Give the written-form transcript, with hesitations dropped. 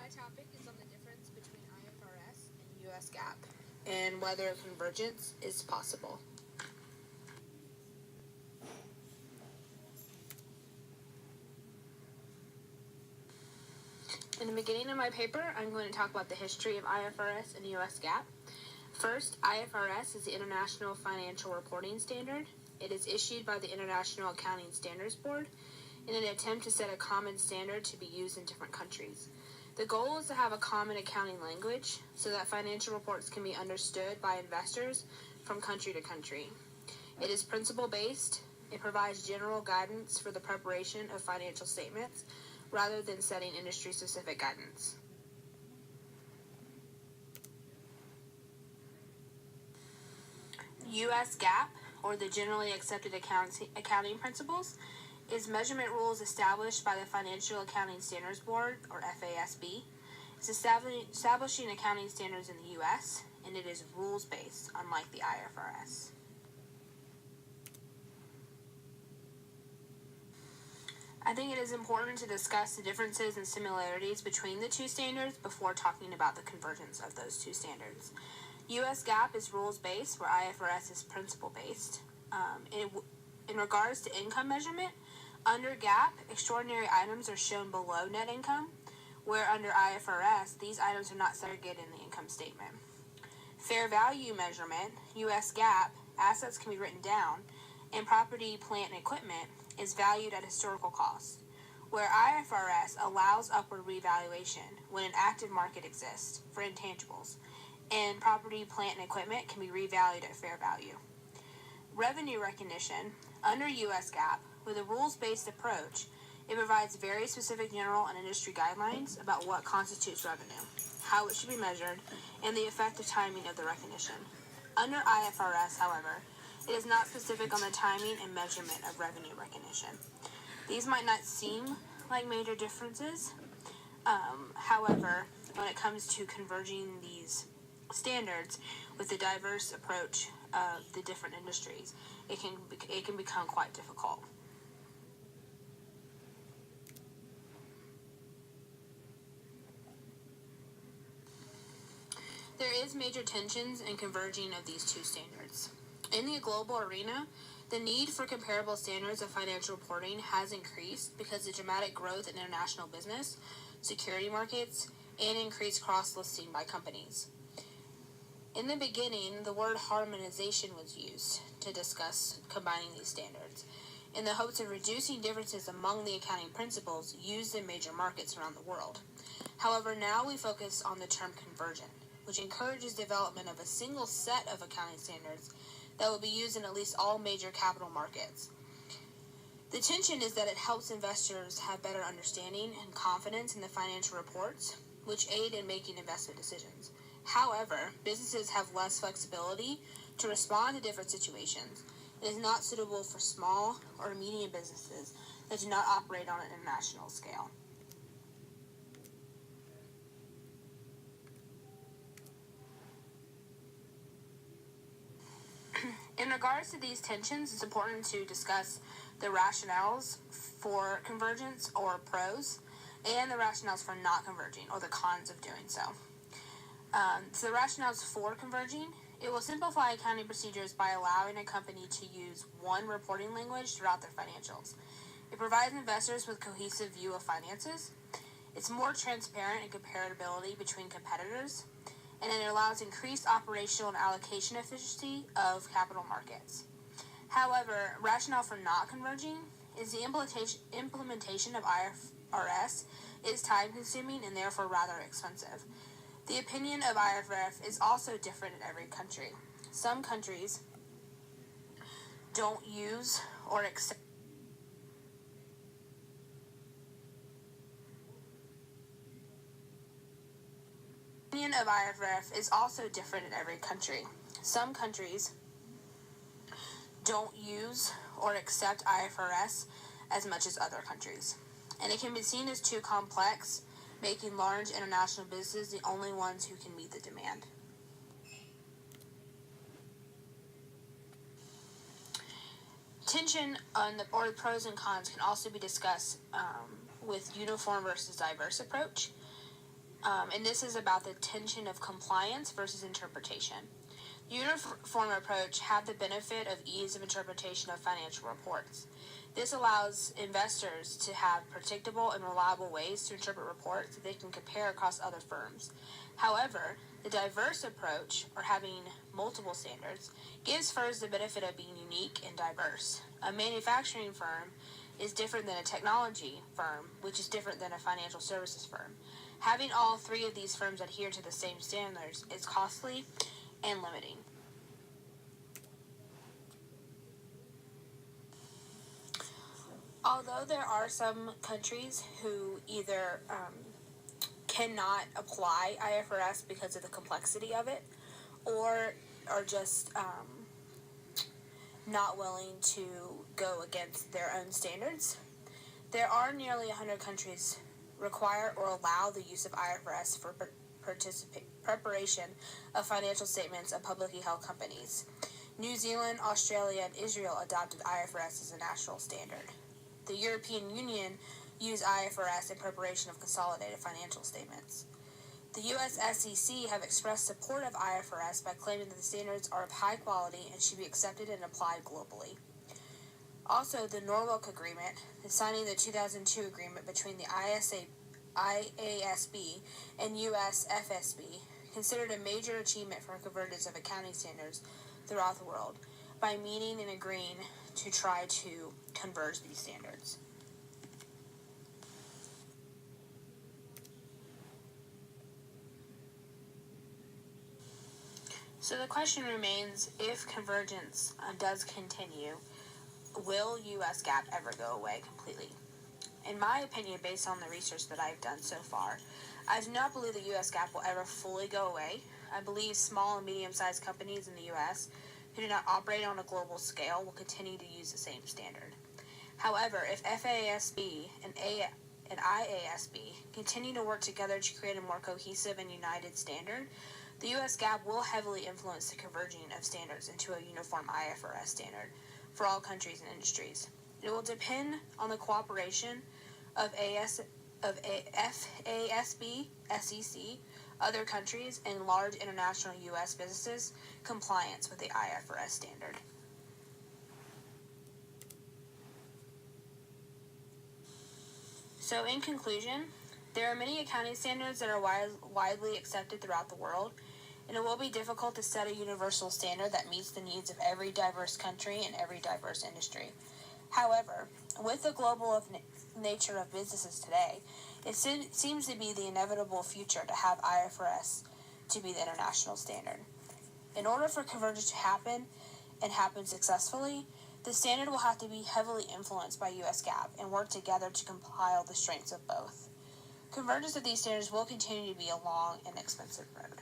My topic is on the difference between IFRS and US GAAP and whether convergence is possible. In the beginning of my paper, I'm going to talk about the history of IFRS and US GAAP. First, IFRS is the International Financial Reporting Standard. It is issued by the International Accounting Standards Board in an attempt to set a common standard to be used in different countries. The goal is to have a common accounting language so that financial reports can be understood by investors from country to country. It is principle-based. It provides general guidance for the preparation of financial statements rather than setting industry-specific guidance. US GAAP, or the Generally Accepted Accounting Principles, is measurement rules established by the Financial Accounting Standards Board, or FASB. It's establishing accounting standards in the U.S., and it is rules-based, unlike the IFRS. I think it is important to discuss the differences and similarities between the two standards before talking about the convergence of those two standards. US GAAP is rules-based, where IFRS is principle-based. In regards to income measurement, under GAAP, extraordinary items are shown below net income, where under IFRS, these items are not segregated in the income statement. Fair value measurement, US GAAP, assets can be written down, and property, plant, and equipment is valued at historical cost, where IFRS allows upward revaluation when an active market exists for intangibles, and property, plant, and equipment can be revalued at fair value. Revenue recognition, under US GAAP, with a rules-based approach, it provides very specific general and industry guidelines about what constitutes revenue, how it should be measured, and the effective timing of the recognition. Under IFRS, however, it is not specific on the timing and measurement of revenue recognition. These might not seem like major differences. However, when it comes to converging these standards with the diverse approach of the different industries, it can become quite difficult. There is major tensions in converging of these two standards. In the global arena, the need for comparable standards of financial reporting has increased because of the dramatic growth in international business, security markets, and increased cross-listing by companies. In the beginning, the word harmonization was used to discuss combining these standards, in the hopes of reducing differences among the accounting principles used in major markets around the world. However, now we focus on the term conversion, which encourages development of a single set of accounting standards that will be used in at least all major capital markets. The tension is that it helps investors have better understanding and confidence in the financial reports, which aid in making investment decisions. However, businesses have less flexibility to respond to different situations. It is not suitable for small or medium businesses that do not operate on an international scale. In regards to these tensions, it's important to discuss the rationales for convergence, or pros, and the rationales for not converging, or the cons of doing so. So the rationales for converging: it will simplify accounting procedures by allowing a company to use one reporting language throughout their financials. It provides investors with a cohesive view of finances. It's more transparent in comparability between competitors, and it allows increased operational and allocation efficiency of capital markets. However, rationale for not converging is the implementation of IFRS is time-consuming and therefore rather expensive. The opinion of IFRS is also different in every country. Some countries don't use or accept The opinion of IFRS is also different in every country. Some countries don't use or accept IFRS as much as other countries, and it can be seen as too complex, making large international businesses the only ones who can meet the demand. Tension on the pros and cons can also be discussed with uniform versus diverse approach. and this is about the tension of compliance versus interpretation. The uniform approach have the benefit of ease of interpretation of financial reports. This allows investors to have predictable and reliable ways to interpret reports that they can compare across other firms. However, the diverse approach, or having multiple standards, gives firms the benefit of being unique and diverse. A manufacturing firm is different than a technology firm, which is different than a financial services firm. Having all three of these firms adhere to the same standards is costly and limiting. Although there are some countries who either cannot apply IFRS because of the complexity of it, or are just not willing to go against their own standards, there are nearly 100 countries require or allow the use of IFRS for preparation of financial statements of publicly held companies. New Zealand, Australia, and Israel adopted IFRS as a national standard. The European Union used IFRS in preparation of consolidated financial statements. The U.S. SEC have expressed support of IFRS by claiming that the standards are of high quality and should be accepted and applied globally. Also, the Norwalk Agreement, the signing the 2002 agreement between the IASB and U.S. FSB, considered a major achievement for convergence of accounting standards throughout the world by meeting and agreeing to try to converge these standards. So the question remains, if convergence does continue, will U.S. GAAP ever go away completely? In my opinion, based on the research that I've done so far, I do not believe that U.S. GAAP will ever fully go away. I believe small and medium-sized companies in the U.S. who do not operate on a global scale will continue to use the same standard. However, if FASB and IASB continue to work together to create a more cohesive and united standard, the U.S. GAAP will heavily influence the converging of standards into a uniform IFRS standard for all countries and industries. It will depend on the cooperation of FASB, SEC, other countries, and large international U.S. businesses' compliance with the IFRS standard. So in conclusion, there are many accounting standards that are widely accepted throughout the world, and it will be difficult to set a universal standard that meets the needs of every diverse country and every diverse industry. However, with the global nature of businesses today, it seems to be the inevitable future to have IFRS to be the international standard. In order for convergence to happen and happen successfully, the standard will have to be heavily influenced by U.S. GAAP and work together to compile the strengths of both. Convergence of these standards will continue to be a long and expensive road.